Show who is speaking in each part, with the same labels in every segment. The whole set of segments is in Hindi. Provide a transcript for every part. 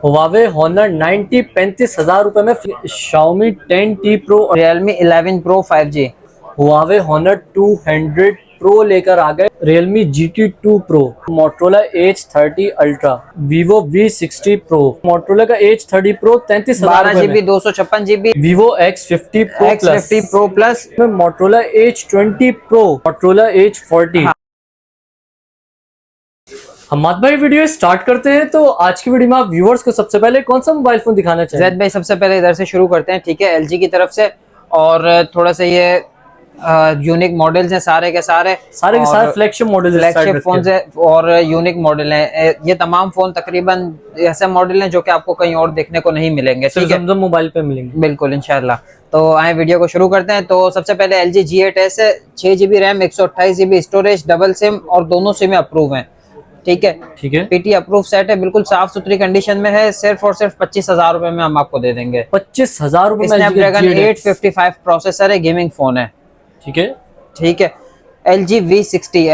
Speaker 1: Huawei Honor 90 35,000 रुपए में। Xiaomi 10T Pro,
Speaker 2: Realme 11 Pro 5G,
Speaker 1: Huawei Honor 200 Pro लेकर आ गए, Realme GT2 Pro, Motorola H30 Ultra, Vivo V60 Pro, Motorola का H30 Pro 33,000 रुपए में,
Speaker 2: 12 GB 256 GB,
Speaker 1: Vivo X50 Pro Plus,
Speaker 2: X50 Pro Plus,
Speaker 1: Motorola H20 Pro, Motorola H40। हम भाई वीडियो स्टार्ट करते हैं। तो आज की वीडियो में आप व्यूअर्स को सबसे पहले कौन सा मोबाइल फोन दिखाना चाहिए?
Speaker 2: जैद भाई सबसे पहले इधर से शुरू करते हैं, ठीक है। एलजी की तरफ से, और थोड़ा सा ये यूनिक मॉडल्स हैं सारे के सारे
Speaker 1: फ्लैगशिप मॉडल,
Speaker 2: फ्लैगशिप फोन है और यूनिक मॉडल हैं। ये तमाम फोन तकरीबन ऐसे मॉडल हैं जो कि आपको कहीं और देखने को नहीं मिलेंगे, ठीक है,
Speaker 1: ज़मज़म मोबाइल पे मिलेंगे
Speaker 2: बिल्कुल इंशाल्लाह। तो आए वीडियो को शुरू करते हैं। तो सबसे पहले LG G8s है, 6 GB RAM, 128 GB storage, double SIM और दोनों सिम अप्रूव हैं, ठीक है। पीटी अप्रूव सेट है, बिल्कुल साफ सुथरी कंडीशन में है। सिर्फ और सिर्फ 25,000 रुपए में हम आपको दे देंगे।
Speaker 1: 25,000 रुपए में
Speaker 2: स्नैपड्रैगन 855 प्रोसेसर है, गेमिंग फोन है,
Speaker 1: ठीक है,
Speaker 2: ठीक है। LG V60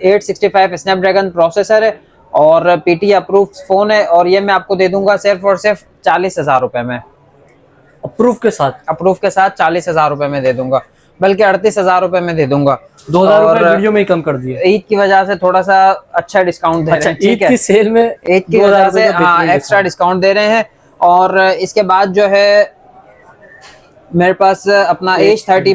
Speaker 2: 865 स्नैपड्रैगन प्रोसेसर है और पीटी अप्रूव फोन है, और ये मैं आपको दे दूंगा सिर्फ और सिर्फ 40,000 रुपए में।
Speaker 1: अप्रूव के साथ
Speaker 2: 40,000 रुपए में दे दूंगा, बल्कि 38,000 रुपए में दे दूंगा।
Speaker 1: 2,000 रुपए वीडियो में ही कम कर दिए।
Speaker 2: ईद की वजह से थोड़ा सा अच्छा डिस्काउंट दे रहे हैं, ठीक है।
Speaker 1: ईद की सेल में
Speaker 2: ईद की वजह से हाँ एक्स्ट्रा डिस्काउंट दे रहे हैं। और इसके बाद जो है मेरे पास अपना H30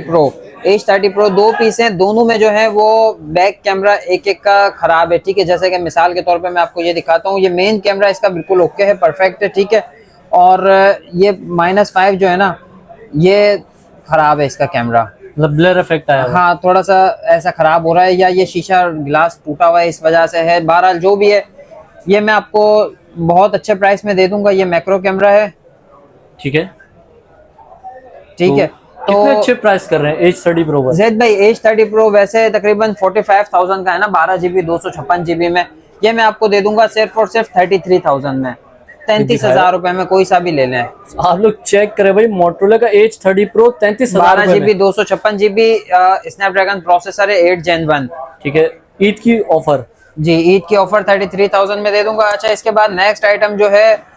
Speaker 2: Pro 2 पीस हैं। दोनों में जो है वो बैक कैमरा एक एक का खराब है, ठीक है। जैसे कि मिसाल के तौर पे मैं आपको ये दिखाता हूँ, ये मेन कैमरा इसका बिल्कुल ओके है, परफेक्ट है, ठीक है। और ये -5 जो है ना, ये खराब है इसका कैमरा,
Speaker 1: मतलब ब्लर इफेक्ट आया है।
Speaker 2: हाँ थोड़ा सा ऐसा खराब हो रहा है, या ये शीशा ग्लास टूटा हुआ है इस वजह से है। बहरहाल जो भी है, ये मैं आपको बहुत अच्छे प्राइस में दे दूंगा। ये मैक्रो कैमरा है,
Speaker 1: ठीक है,
Speaker 2: ठीक है।
Speaker 1: तो कितने अच्छे प्राइस कर रहे हैं H30 Pro पर?
Speaker 2: जैद भाई H30 Pro वैसे तकरीबन 45,000 का है ना, 12 GB 256 GB में। ये मैं आपको दे दूंगा सिर्फ और सिर्फ 33,000 में, 33,000 रुपए में कोई सा भी ले लें।
Speaker 1: आप लोग चेक करें भाई, मोटोरोला का H30 Pro 33,000
Speaker 2: 12 GB 256 GB Snapdragon processor है, 8 Gen 1,
Speaker 1: ठीक है। ईद की ऑफर
Speaker 2: जी, ईद की ऑफर 33,000 में दे दूंगा। अच्छा, इसके बाद नेक्स्ट आइटम जो है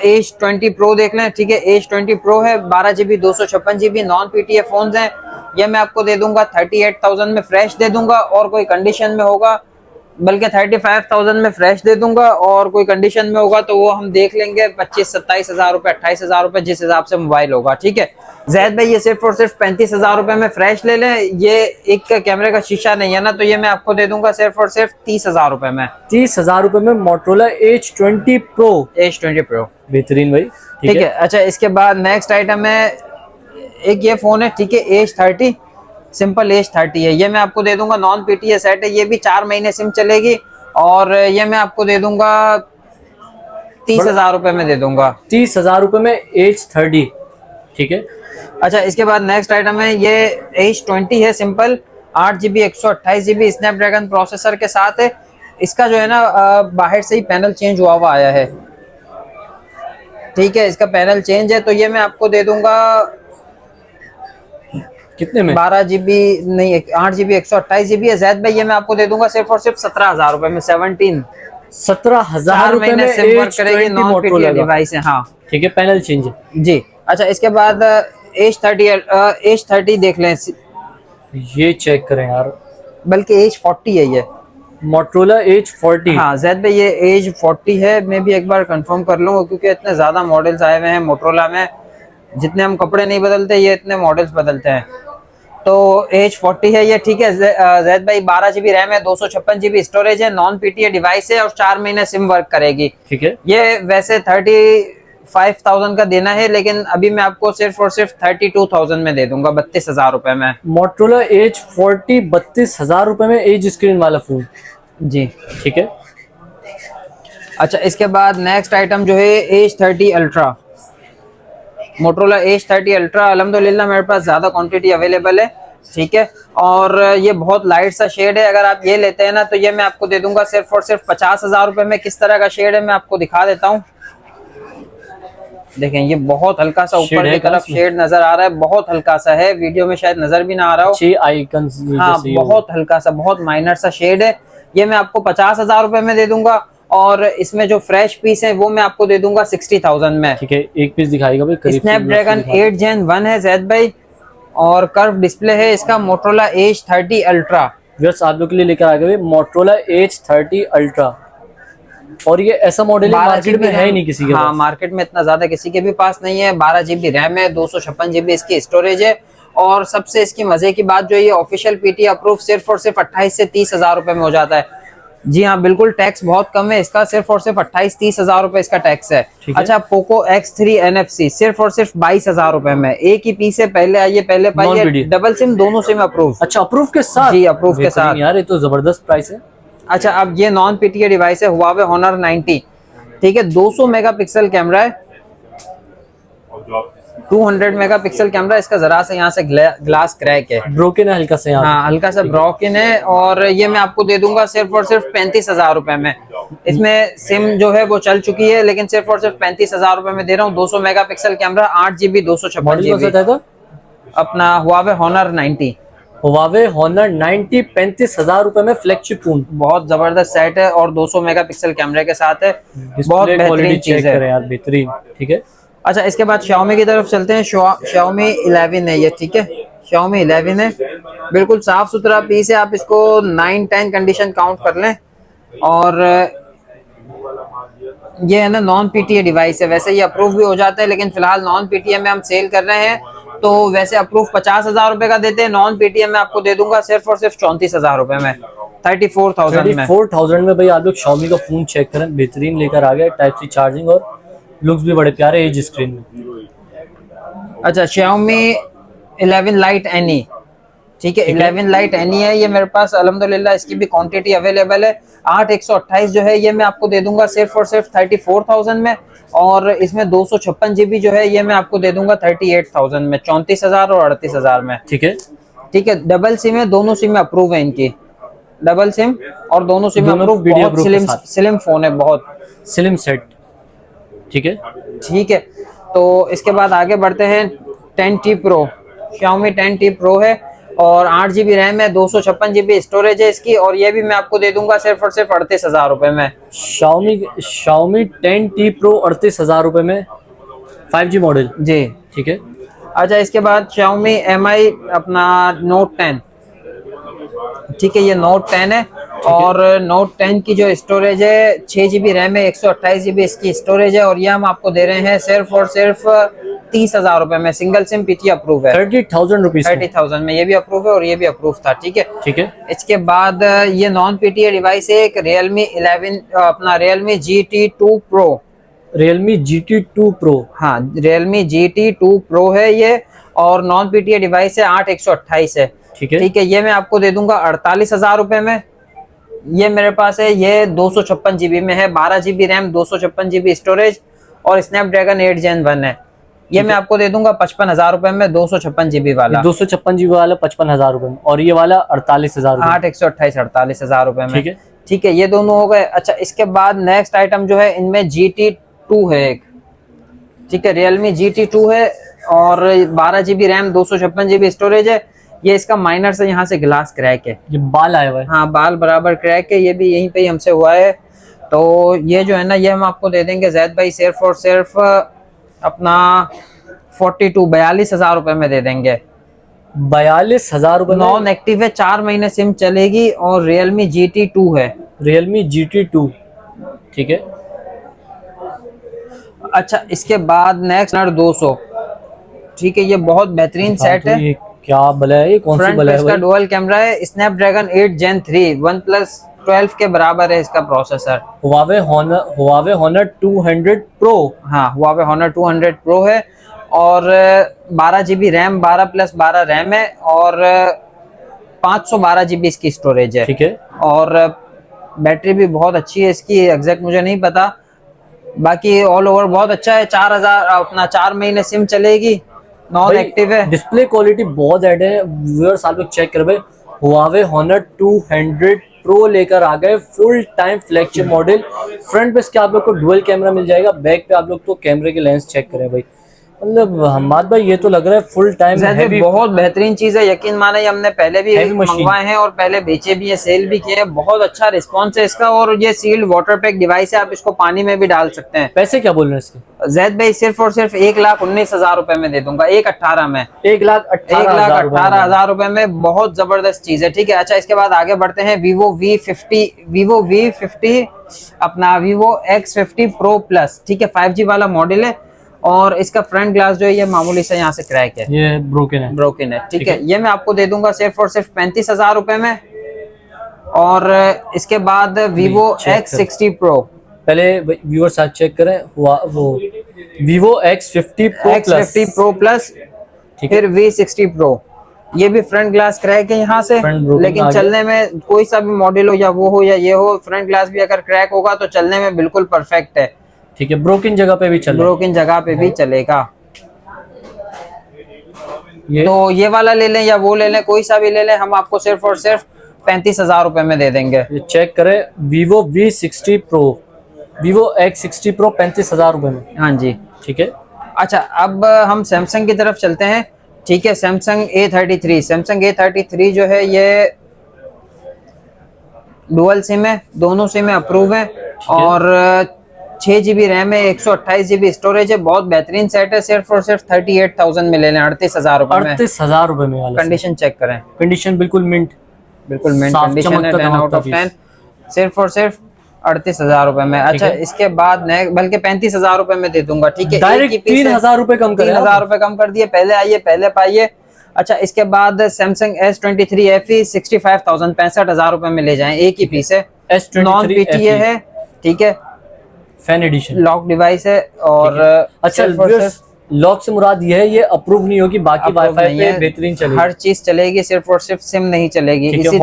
Speaker 2: H20 Pro देख लें, ठीक है। H20 Pro है, 12 GB 256 GB, non PTA phones हैं। ये मैं आपको दे दूंगा 38,000 में फ्रेश दे दूंगा, और कोई कंडीशन में होगा बल्कि 35,000 में फ्रेश दे दूंगा, और कोई कंडीशन में होगा तो वो हम देख लेंगे 25-27,000 रुपए, 28,000 रुपए, जिस हिसाब से मोबाइल होगा, ठीक है। जैद भाई ये सिर्फ और सिर्फ 35,000 रुपए में फ्रेश ले लें। ये एक कैमरे का शीशा नहीं है ना, तो ये मैं आपको दे दूंगा सिर्फ और सिर्फ 30,000 रुपए में।
Speaker 1: 30,000 रुपए में मोटोरोला H20 Pro, बेहतरीन भाई,
Speaker 2: ठीक है। अच्छा, इसके बाद नेक्स्ट आइटम है, एक ये फोन है, ठीक है, H30 सिंपल H30 है। ये मैं आपको दे दूंगा, नॉन PTA सेट है। ये भी 4 महीने सिम चलेगी, और ये मैं आपको दे दूंगा 30,000 रुपए में दे दूंगा।
Speaker 1: 30,000 रुपए में H30, ठीक है।
Speaker 2: अच्छा, इसके बाद नेक्स्ट आइटम है, ये H20 है, simple 8 GB 128 GB Snapdragon processor के साथ है। इसका जो है ना बाहर से ही पैनल चेंज हुआ आया है, ठीक है। इसका पैनल चेंज है, तो ये मैं आपको दे दूंगा
Speaker 1: कितने में?
Speaker 2: 12 GB नहीं, 8 GB 128 GB है। जैद भाई ये मैं आपको दे दूंगा सिर्फ और सिर्फ 17,000 रुपए में,
Speaker 1: 17,000 रुपए में
Speaker 2: सिम वर्क करेगी, नॉन PTA डिवाइस है, हाँ,
Speaker 1: ठीक है। पैनल चेंज है
Speaker 2: जी। अच्छा, इसके बाद H30 देख लें,
Speaker 1: ये चेक करें यार,
Speaker 2: बल्कि H40 है ये,
Speaker 1: मोटोरोला H40।
Speaker 2: हाँ जैद भाई ये H40 है। मैं भी एक बार कंफर्म कर लूंगा, क्योंकि इतने ज्यादा मॉडल्स आए हुए हैं मोटोरोला में, जितने हम कपड़े नहीं बदलते ये इतने मॉडल्स बदलते हैं। तो H40 है ये, ठीक है। जैद भाई 12 GB रैम है, 256 GB स्टोरेज है, नॉन PTA डिवाइस है, और 4 महीने सिम वर्क करेगी,
Speaker 1: ठीक है।
Speaker 2: ये वैसे 35,000 का देना है, लेकिन अभी मैं आपको सिर्फ और सिर्फ 32,000 में दे दूंगा, 32,000 रुपए में।
Speaker 1: मोटोरोला H40 32,000 रुपए में, एज स्क्रीन वाला फोन,
Speaker 2: जी,
Speaker 1: ठीक है।
Speaker 2: अच्छा, इसके बाद नेक्स्ट आइटम जो है H30 ultra, Motorola H30 ultra. अल्हम्दुलिल्लाह मेरे पास ज्यादा क्वांटिटी अवेलेबल है, ठीक है। और ये बहुत लाइट सा शेड है। अगर आप ये लेते हैं ना, तो ये मैं आपको दे दूंगा सिर्फ और सिर्फ 50,000 रुपए में। किस तरह का शेड है मैं आपको दिखा देता हूँ, देखें, ये बहुत हल्का सा ऊपर की तरफ शेड नजर आ रहा है, बहुत हल्का सा है, वीडियो में शायद नजर भी ना आ रहा हो,
Speaker 1: 6 आइकन्स,
Speaker 2: हाँ बहुत हल्का सा, बहुत माइनर सा शेड है। ये मैं आपको 50,000 रुपए में दे दूंगा। और इसमें जो फ्रेश पीस है वो मैं आपको दे दूंगा 60,000 में।
Speaker 1: ठीक है, एक पीस दिखाएगा भाई, करीब
Speaker 2: स्नैपड्रैगन 8 Gen 1 है जैद भाई, और कर्व डिस्प्ले है इसका। मोटरोला एज 30 अल्ट्रा
Speaker 1: व्यूअर्स आप लोग के लिए लेकर आ गए मोटरोला एज 30 अल्ट्रा, और ये ऐसा मॉडल मार्केट में है ही नहीं किसी के
Speaker 2: हाँ,
Speaker 1: पास।
Speaker 2: मार्केट में इतना ज्यादा किसी के भी पास नहीं है। 12 GB रैम है, 256 GB इसकी स्टोरेज है, और सबसे इसकी मजे की बात जो ये ऑफिशियल पीटी अप्रूव सिर्फ और सिर्फ 28 से 30 हजार रुपए में हो जाता है। जी हाँ बिल्कुल, टैक्स बहुत कम है इसका, सिर्फ और सिर्फ 28-30 हजार रुपए इसका टैक्स है। अच्छा, पोको X3 NFC सिर्फ और सिर्फ 22 हजार रुपए में। एक ही पीस है, पहले आइए पहले पाइए। डबल सिम, दोनों सिम अप्रूव।
Speaker 1: अच्छा, अप्रूव के साथ?
Speaker 2: जी, अप्रूव के साथ।
Speaker 1: यार ये तो जबरदस्त प्राइस है।
Speaker 2: अच्छा, अब ये नॉन पीटीए डिवाइस है, Huawei Honor 90। ठीक है, 200 मेगापिक्सल कैमरा है, 200 मेगापिक्सल कैमरा। इसका जरा से यहाँ से ग्लास क्रैक है,
Speaker 1: ब्रोकन है हल्का सा,
Speaker 2: हाँ हल्का सा ब्रोकन है। और ये मैं आपको दे दूंगा सिर्फ और सिर्फ 35 हजार रुपए में। इसमें सिम जो है वो चल चुकी है, लेकिन सिर्फ और सिर्फ 35 हजार रुपए में दे रहा हूँ। 200 मेगापिक्सल कैमरा, 8 GB 256 GB, अपना Huawei Honor 90।
Speaker 1: Huawei Honor 90 35 हजार रुपए में फ्लैगशिप फोन,
Speaker 2: बहुत जबरदस्त सेट है और 200 मेगापिक्सल कैमरे के साथ है, बहुत बेहतरीन चीज है
Speaker 1: यार, बेहतरीन। ठीक है,
Speaker 2: अच्छा इसके बाद Xiaomi की तरफ चलते हैं। Xiaomi 11 है ये, ठीक है, Xiaomi 11 है, बिल्कुल साफ सुथरा पीस है। आप इसको 9-10 कंडीशन काउंट कर लें। और ये है ना नॉन पीटीए डिवाइस है, वैसे ये अप्रूव भी हो जाता है, लेकिन फिलहाल नॉन पीटीए में हम सेल कर रहे हैं। तो वैसे अप्रूव 50 हजार रुपए का देते हैं, नॉन पीटीए में आपको दे दूंगा सिर्फ और सिर्फ 34 हजार रुपए में,
Speaker 1: 34,000 में। भाई आप लोग Xiaomi का फोन चेक करें, बेहतरीन लेकर आ गया, टाइप सी चार्जिंग और लुक्स भी बड़े प्यारे एज स्क्रीन में।
Speaker 2: अच्छा, Xiaomi 11 Lite NE, ठीक है, 11 Lite NE है ये मेरे पास अल्हम्दुलिल्लाह, इसकी भी क्वांटिटी अवेलेबल है। 8/128 जो है ये मैं आपको दे दूंगा सिर्फ और सिर्फ 34,000 में, और इसमें 256 GB जो है ये मैं आपको दे दूंगा 38,000 में, 34,000 और 38,000 में।
Speaker 1: ठीक है,
Speaker 2: ठीक है, डबल सिम है, दोनों सिम अप्रूव है इनकी, डबल सिम और दोनों सिम अप्रूव। बहुत स्लिम फोन है, बहुत
Speaker 1: स्लिम सेट। ठीक है,
Speaker 2: ठीक है, तो इसके बाद आगे बढ़ते हैं। 10T Pro, Xiaomi 10T Pro है, और 8 GB रैम है, 256 GB स्टोरेज है इसकी, और ये भी मैं आपको दे दूंगा सिर्फ और सिर्फ 38 हजार रुपए में।
Speaker 1: Xiaomi 10T Pro 38 हजार रुपए में, 5G मॉडल।
Speaker 2: जी
Speaker 1: ठीक है,
Speaker 2: अच्छा इसके बाद Xiaomi Mi अपना Note 10, ठीक है, ये Note 10 है, और Note 10 की जो स्टोरेज है 6 GB रैम है, 128 GB इसकी स्टोरेज है, और ये हम आपको दे रहे हैं सिर्फ और सिर्फ 30 हजार रुपए में। सिंगल सिम पीटी अप्रूव है,
Speaker 1: 30,000 रुपीज,
Speaker 2: 30,000 में। ये भी अप्रूव है और ये भी अप्रूव था। ठीक है,
Speaker 1: ठीक है।
Speaker 2: इसके बाद ये नॉन पीटीए डिवाइस है एक Realme 11 अपना Realme GT2 Pro,
Speaker 1: Realme GT2 Pro,
Speaker 2: हाँ Realme GT2 Pro है ये, और नॉन पीटीए डिवाइस है, 8/128 है।
Speaker 1: ठीक है,
Speaker 2: ठीक है, ये मैं आपको दे दूंगा 48 हजार रुपए में। ये मेरे पास है, ये 256 GB में है, 12 GB रैम, 256 GB स्टोरेज, और स्नैपड्रैगन 8 Gen 1 है। ये मैं आपको दे दूंगा 55 हजार रुपए में, 256 GB वाला,
Speaker 1: 256 GB वाला 55 हजार रुपए में, और ये वाला 48 हजार,
Speaker 2: 8/128 48 हजार रुपए में।
Speaker 1: ठीक है,
Speaker 2: ठीक है, ये दोनों हो गए। अच्छा इसके बाद नेक्स्ट आइटम जो है इनमें GT2 है एक, ठीक है, Realme GT2 है, और 12 GB रैम, 256 GB स्टोरेज है। ये इसका माइनर से यहाँ से ग्लास क्रैक है,
Speaker 1: ये बाल आया हुआ है,
Speaker 2: हाँ बाल बराबर क्रैक है, ये भी यहीं पे ही हमसे हुआ है। तो ये जो है ना, ये हम आपको दे देंगे जैद भाई सिर्फ और सिर्फ अपना 42 हजार रुपए में दे देंगे।
Speaker 1: 42 हजार रुपए।
Speaker 2: नॉन एक्टिव है, 4 महीने सिम चलेगी, और Realme GT2 है,
Speaker 1: Realme GT2, ठीक है।
Speaker 2: अच्छा इसके बाद नेक्स्ट 200, ठीक है, ये बहुत बेहतरीन सेट है।
Speaker 1: ये क्या बला है, ये कौन सी बला है?
Speaker 2: इसका डुअल कैमरा है, स्नैपड्रैगन 8 Gen 3, OnePlus 12 के बराबर है इसका प्रोसेसर।
Speaker 1: Huawei Honor 200 Pro,
Speaker 2: हाँ Huawei Honor 200 Pro है, और 12 GB रैम, 12+12 रैम है, और 512 GB इसकी स्टोरेज है,
Speaker 1: ठीक है।
Speaker 2: और बैटरी भी बहुत अच्छी है इसकी, एग्जैक्ट मुझे नहीं पता, बाकी ऑल ओवर बहुत अच्छा है। 4000 अपना 4 महीने सिम चलेगी, नॉन एक्टिव है।
Speaker 1: डिस्प्ले क्वालिटी बहुत ऐड है, व्यूअर्स आप लोग चेक कर भाई। Huawei Honor 200 Pro लेकर आ गए, full time flagship model. Front पे इसके आप लोग को डुअल कैमरा मिल जाएगा, बैक पे आप लोग तो कैमरे के लेंस चेक करें भाई, मतलब हमाद भाई ये तो लग रहा है फुल टाइम
Speaker 2: जैद भाई बहुत बेहतरीन चीज है, यकीन माने हमने पहले भी
Speaker 1: Heavy machine।
Speaker 2: मंगवाए हैं और पहले बेचे भी हैं, सेल भी किए हैं। बहुत अच्छा रिस्पॉन्स है इसका, और ये सील्ड वाटर पैक डिवाइस है, आप इसको पानी में भी डाल सकते हैं।
Speaker 1: पैसे क्या बोल रहे हैं इसके?
Speaker 2: जैद भाई सिर्फ और सिर्फ 1,19,000 रुपए में दे दूंगा, 1,18,000 में,
Speaker 1: 1,18,000
Speaker 2: रुपए में। बहुत जबरदस्त चीज है, ठीक है। अच्छा, इसके बाद आगे बढ़ते हैं। वीवो V50 अपना वीवो X50 Pro Plus, ठीक है, 5G वाला मॉडल है। और इसका फ्रंट ग्लास जो है ये मामूली से यहाँ से क्रैक है,
Speaker 1: ये ब्रोकन है,
Speaker 2: ठीक है। ये मैं आपको दे दूंगा सिर्फ और सिर्फ 35,000 रुपए में। और इसके बाद वीवो X60 Pro,
Speaker 1: पहले व्यूअर्स साथ चेक करें हुआ वो वीवो X50 Pro
Speaker 2: Plus, फिर V60 Pro। ये भी फ्रंट ग्लास क्रैक है यहाँ से, लेकिन चलने में कोई सा भी मॉडल हो, या वो हो या ये हो, फ्रंट ग्लास भी अगर क्रैक होगा तो चलने में बिल्कुल परफेक्ट है,
Speaker 1: ठीक है। ब्रोकन जगह पे भी
Speaker 2: चलेगा।
Speaker 1: ये
Speaker 2: तो ये वाला ले लें या वो ले लें, कोई सा भी ले लें, हम आपको सिर्फ और सिर्फ 35,000 रुपए में दे देंगे।
Speaker 1: ये चेक करें, वीवो वीवो X60 Pro 35,000 रुपए में।
Speaker 2: हाँ जी,
Speaker 1: ठीक है।
Speaker 2: अच्छा, अब हम सैमसंग की तरफ चलते हैं, ठीक है। सैमसंग A33 जो है ये डुअल सिम है, दोनों सिम अप्रूव है, और 6 GB रैम है, 128 GB स्टोरेज है। बहुत बेहतरीन सेट है, सिर्फ और सिर्फ 38,000 में ले लें, 38,000 रुपए में।
Speaker 1: 38,000 रुपए में।
Speaker 2: कंडीशन चेक करें,
Speaker 1: कंडीशन बिल्कुल मिंट
Speaker 2: कंडीशन है, 10 आउट ऑफ 10, सिर्फ और सिर्फ 38,000 रुपए में। अच्छा, इसके बाद बल्कि 35,000 रुपए में दे दूंगा, ठीक है।
Speaker 1: डायरेक्ट 3,000 रुपए कम कर
Speaker 2: 3,000 रुपए कम कर दिए, पहले आइए पहले पाइए। अच्छा, इसके बाद सैमसंग S23 FE 65,000, 65,000 रुपए में ले जाएं, एक ही पीस है, नॉन PTA है, ठीक है,
Speaker 1: फैन एडिशन,
Speaker 2: लॉक डिवाइस है। और
Speaker 1: अच्छा, लॉक से मुराद ये है ये अप्रूव नहीं होगी, बाकी वाईफाई पे बेहतरीन चलेगी,
Speaker 2: हर चीज चलेगी, सिर्फ और सिर्फ सिम नहीं चलेगी। इसी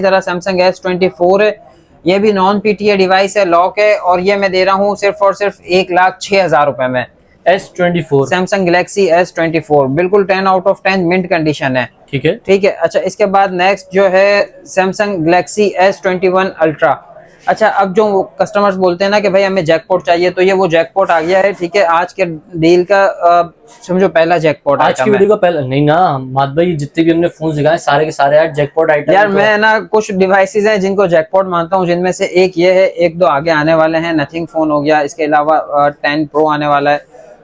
Speaker 2: तरह सैमसंग S24 है, ये भी नॉन PTA डिवाइस है, लॉक है, और ये मैं दे रहा हूँ सिर्फ और सिर्फ 1,06,000 रुपए में।
Speaker 1: S24
Speaker 2: सैमसंग गैलेक्सी S24 बिल्कुल 10 आउट ऑफ 10 मिंट कंडीशन है,
Speaker 1: ठीक है,
Speaker 2: ठीक है। अच्छा, इसके बाद नेक्स्ट जो है सैमसंग गैलेक्सी S21 अल्ट्रा। अच्छा, अब जो कस्टमर्स बोलते हैं ना कि भाई हमें जैकपॉट चाहिए, तो ये वो जैकपॉट आ गया है, ठीक है। आज के डील का समझो पहला जैकपॉट
Speaker 1: आज की वीडियो का पहला नहीं ना माद भाई, जितने भी हमने फोन दिखाए सारे के सारे यार जैकपॉट आइटम।
Speaker 2: यार मैं ना कुछ डिवाइसेस हैं जिनको जैकपॉट मानता हूँ, जिनमें से एक ये है, एक दो आगे आने वाले हैं, नथिंग फोन हो गया, इसके अलावा 10 Pro आने वाला है।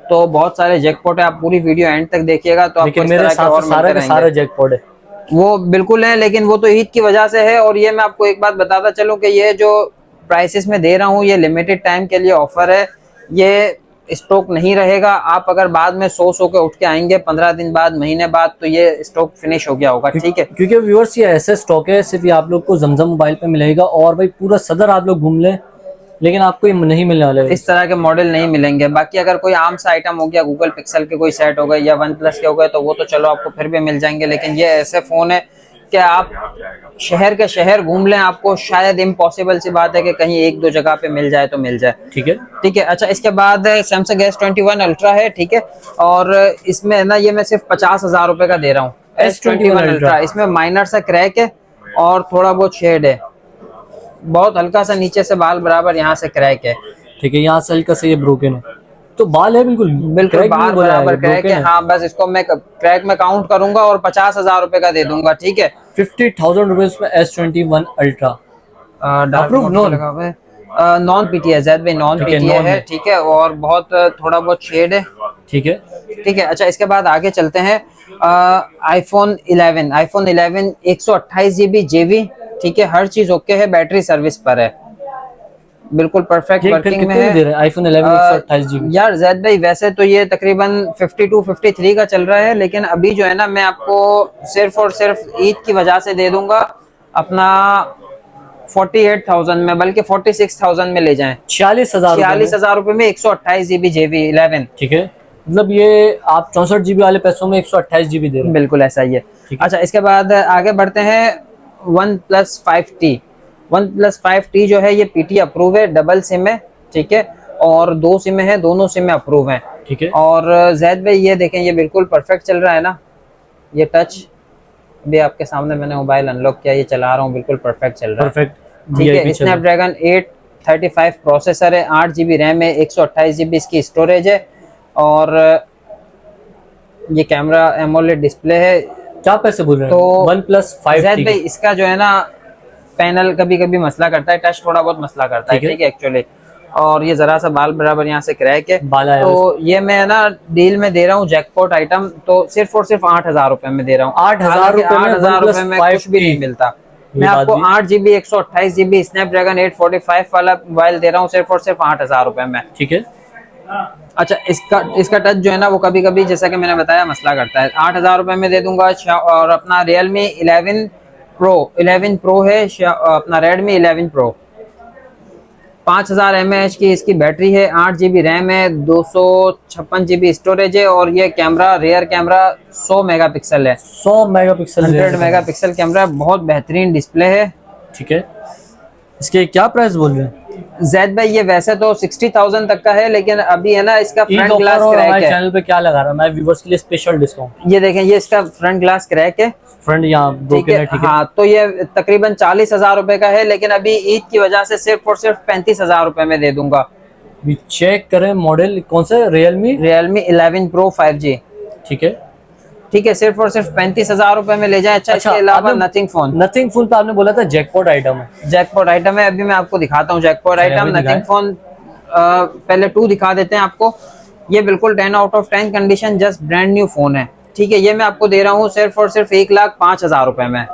Speaker 2: तो बहुत सारे जैकपॉट है, आप पूरी वीडियो एंड तक देखिएगा तो आपको
Speaker 1: मेरे साथ सारे जैकपॉट है, वो
Speaker 2: बिल्कुल है, लेकिन वो तो ईद की वजह से है। और ये मैं आपको एक बात बताता चलूं कि ये जो प्राइसेस में दे रहा हूँ ये लिमिटेड टाइम के लिए ऑफर है, ये स्टॉक नहीं रहेगा। आप अगर बाद में 100 के उठ के आएंगे 15 दिन बाद, महीने बाद, तो ये स्टॉक फिनिश हो गया होगा, ठीक है।
Speaker 1: क्योंकि व्यूअर्स ये ऐसे स्टॉक है, सिर्फ ये आप लोग को जमजम मोबाइल पे मिलेगा, और भाई पूरा सदर आप लोग घूम लें, लेकिन आपको ये नहीं मिलने वाले,
Speaker 2: इस तरह के मॉडल नहीं मिलेंगे। बाकी अगर कोई आम सा आइटम हो गया, गूगल पिक्सल के कोई सेट हो गए या OnePlus के हो गए, तो वो तो चलो आपको फिर भी मिल जाएंगे, लेकिन ये ऐसे फोन है कि आप शहर के शहर घूम लें, आपको शायद इम्पॉसिबल सी बात है कि कहीं एक दो जगह पे मिल जाए तो मिल जाए,
Speaker 1: ठीक है,
Speaker 2: ठीक है। अच्छा, इसके बाद सैमसंग S21 अल्ट्रा है, ठीक है, और इसमें ना ये मैं सिर्फ 50,000 रुपए का दे रहा हूँ, S21 अल्ट्रा। इसमें माइनर सा क्रैक है और थोड़ा बहुत शेड है, बहुत हल्का सा नीचे से बाल बराबर यहाँ से क्रैक है,
Speaker 1: ठीक है, यहाँ से हल्का से ये ब्रोकन है, तो बाल है बिल्कुल
Speaker 2: बाल बराबर क्रैक है। हाँ, बस इसको मैं क्रैक में काउंट करूंगा और 50,000 रुपए का दे दूंगा, ठीक है।
Speaker 1: 50,000 रुपीज में S21 ultra
Speaker 2: approve non PTA, Zaid भाई नॉन PTA है, ठीक है, और बहुत थोड़ा बहुत शेड है,
Speaker 1: ठीक है,
Speaker 2: ठीक है। अच्छा, इसके बाद आगे चलते हैं। iPhone 11 128 GB JB, ठीक है, हर चीज ओके है, बैटरी सर्विस पर है, बिल्कुल परफेक्ट वर्किंग में है।
Speaker 1: iPhone 11 128 GB
Speaker 2: यार जैद भाई वैसे तो ये तकरीबन 52-53 का चल रहा है, लेकिन अभी जो है ना मैं आपको सिर्फ और सिर्फ ईद की वजह से दे दूंगा अपना 48,000 में, बल्कि 46,000 में ले जाएं, 46,000 रुपए में 128 GB JB 11,
Speaker 1: ठीक है। मतलब ये आप 64 GB वाले पैसों में 128 GB दे रहे हैं,
Speaker 2: बिल्कुल ऐसा ही है। अच्छा, इसके बाद आगे बढ़ते हैं। OnePlus 5T जो है ये PT अप्रूव है, डबल सिम है, ठीक है, और 2 सिम है, दोनों सिम अप्रूव हैं,
Speaker 1: ठीक है।
Speaker 2: और जैद भाई ये देखें, ये बिल्कुल परफेक्ट चल रहा है ना, ये टच भी आपके सामने मैंने मोबाइल अनलॉक किया, ये चला रहा हूँ, बिल्कुल परफेक्ट चल रहा है,
Speaker 1: परफेक्ट,
Speaker 2: ठीक है। स्नैपड्रैगन 835 प्रोसेसर है, 8 GB रैम है, 128 GB इसकी स्टोरेज है, और ये कैमरा एमोलेड डिस्प्ले है।
Speaker 1: क्या पैसे बोल रहे हैं?
Speaker 2: तो
Speaker 1: वन प्लस फाइव
Speaker 2: जैद भाई इसका जो है ना पैनल कभी कभी मसला करता है, टच थोड़ा बहुत मसला करता है,
Speaker 1: ठीक है।
Speaker 2: ठीक है एक्चुअली। और ये जरा सा बाल बराबर यहाँ से क्रैक है,
Speaker 1: बाल आया
Speaker 2: तो ये मैं ना डील में दे रहा हूँ जैकपॉट आइटम, तो सिर्फ और सिर्फ 8,000 रुपए में दे रहा हूँ।
Speaker 1: 8,000 रुपए में
Speaker 2: 8,000
Speaker 1: OnePlus
Speaker 2: रुपए में
Speaker 1: 5T
Speaker 2: कुछ भी नहीं मिलता।
Speaker 1: ये
Speaker 2: मैं
Speaker 1: बात
Speaker 2: आपको
Speaker 1: भी।
Speaker 2: 8 GB 128 GB स्नैपड्रैगन 845 वाला मोबाइल दे रहा हूँ सिर्फ और सिर्फ 8,000 रुपए में।
Speaker 1: ठीक है।
Speaker 2: अच्छा, इसका टच जो है ना वो कभी कभी जैसा कि मैंने बताया मसला करता है। 8,000 रुपए में दे दूंगा। और अपना Realme 11 Pro है, अपना Redmi 11 Pro, 5000 mAh की इसकी बैटरी है, 8 GB रैम है, 256 GB स्टोरेज है, और ये कैमरा रियर कैमरा 100 मेगापिक्सल है,
Speaker 1: 100 मेगापिक्सल
Speaker 2: 100 मेगापिक्सल कैमरा, बहुत बेहतरीन डिस्प्ले है।
Speaker 1: ठीक है। इसके क्या प्राइस बोल रहे हैं?
Speaker 2: जैद भाई ये वैसे तो 60,000 तक का है, लेकिन अभी है ना इसका
Speaker 1: ईद
Speaker 2: फ्रंट
Speaker 1: ऑफर
Speaker 2: ग्लास
Speaker 1: और
Speaker 2: क्रैक
Speaker 1: हमारे
Speaker 2: है।
Speaker 1: चैनल पे क्या लगा रहा है, मैं व्यूअर्स के लिए स्पेशल डिस्काउंट।
Speaker 2: ये देखें, ये इसका फ्रंट ग्लास क्रैक है,
Speaker 1: फ्रंट यहाँ दो
Speaker 2: ठीक
Speaker 1: के
Speaker 2: है।
Speaker 1: हैं, ठीक है।
Speaker 2: हाँ, तो ये तकरीबन 40,000 रुपए का है, लेकिन अभी ईद की वजह से सिर्फ और सिर्फ 35,000 रुपए में दे दूंगा।
Speaker 1: भी चेक करें मॉडल कौन सा, Realme
Speaker 2: Realme 11 Pro 5G,
Speaker 1: ठीक है।
Speaker 2: ठीक है, सिर्फ और सिर्फ 35,000 रुपए में ले जाए। अच्छा, इसके अलावा
Speaker 1: आपने-
Speaker 2: नथिंग फोन,
Speaker 1: नथिंग फोन पे आपने बोला था जैकपॉट आइटम है।
Speaker 2: जैकपॉट आइटम है, अभी मैं आपको दिखाता हूँ जैकपॉट
Speaker 1: चलिए,
Speaker 2: आइटम।
Speaker 1: अभी दिखाएं।
Speaker 2: नथिंग फोन पहले 2 दिखा देते हैं आपको। ये बिल्कुल 10 out of 10 condition, just brand new phone है, ठीक है। ये मैं आपको दे रहा हूँ सिर्फ और सिर्फ 1,05,000 रुपए में,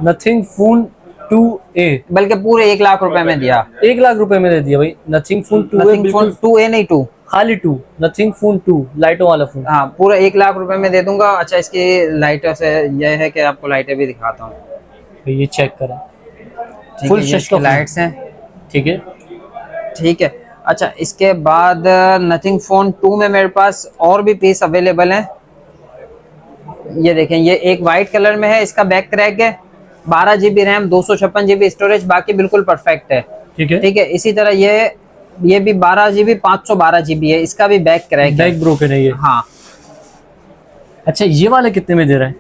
Speaker 1: नथिंग फोन 2A
Speaker 2: बल्कि पूरे 1 लाख रुपए में दिया।
Speaker 1: 1 लाख रुपए में दे दिया भाई। Nothing phone 2A
Speaker 2: nothing phone
Speaker 1: बिल्कुल
Speaker 2: 2A नहीं 2,
Speaker 1: खाली 2, नथिंग फोन 2 लाइटों वाला फोन।
Speaker 2: हाँ, पूरा 1 लाख रुपए में दे दूंगा। अच्छा, इसकी लाइटों से यह है कि आपको लाइटें भी दिखाता हूँ,
Speaker 1: ये चेक करें,
Speaker 2: ठीक
Speaker 1: फुल
Speaker 2: है। ये
Speaker 1: शश
Speaker 2: इसकी
Speaker 1: का
Speaker 2: लाइट्स हैं,
Speaker 1: ठीक है।
Speaker 2: ठीक है। अच्छा, इसके बाद नथिंग फोन 2 में मेरे पास और भी पीस अवेलेबल हैं। ये देखें, ये एक वाइट कलर में है, इसका बैक क्रैक है, 12 GB रैम, 256 GB स्टोरेज, बाकी बिल्कुल परफेक्ट है,
Speaker 1: ठीक है।
Speaker 2: ठीक है। इसी तरह ये भी 12 GB 512 GB है, इसका भी बैक क्रैक है,
Speaker 1: बैक ब्रोकन है ये।
Speaker 2: हाँ।
Speaker 1: अच्छा, ये वाला कितने में दे रहे हैं?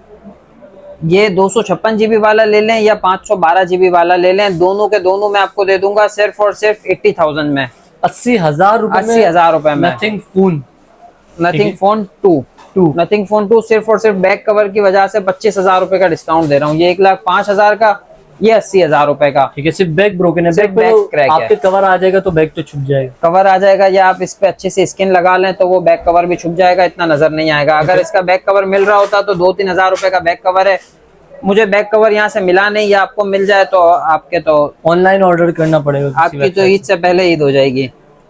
Speaker 2: ये 256 GB वाला ले लें या 512 GB वाला ले लें, दोनों के दोनों मैं आपको दे दूंगा सिर्फ और सिर्फ 80,000 में,
Speaker 1: 80,000 रुपए में।
Speaker 2: 80,000 रुपए में
Speaker 1: nothing phone
Speaker 2: nothing phone 2 nothing phone 2 सिर्फ और सिर्फ बैक कवर की वजह से 25,000 रुपए का डिस्काउंट दे रहा हूँ। ये 1,05,000 का, ये 80,000 रुपए का,
Speaker 1: ठीक है। सिर्फ बैक ब्रोकन है,
Speaker 2: सिर्फ
Speaker 1: बैक पे
Speaker 2: बैक
Speaker 1: तो
Speaker 2: क्रैक है।
Speaker 1: आपके कवर आ जाएगा तो बैक तो छुप जाएगा।
Speaker 2: कवर आ जाएगा, या आप इस पे अच्छे से स्किन लगा लें तो वो बैक कवर भी छुप जाएगा, इतना नजर नहीं आएगा। अगर इसका बैक कवर मिल रहा होता तो 2-3 हजार रुपए का बैक कवर है, मुझे बैक कवर यहाँ से मिला नहीं, या आपको मिल जाए तो आपके तो
Speaker 1: ऑनलाइन ऑर्डर करना पड़ेगा किसी
Speaker 2: आपकी तो
Speaker 1: website
Speaker 2: ईद से पहले ईद हो जाएगी,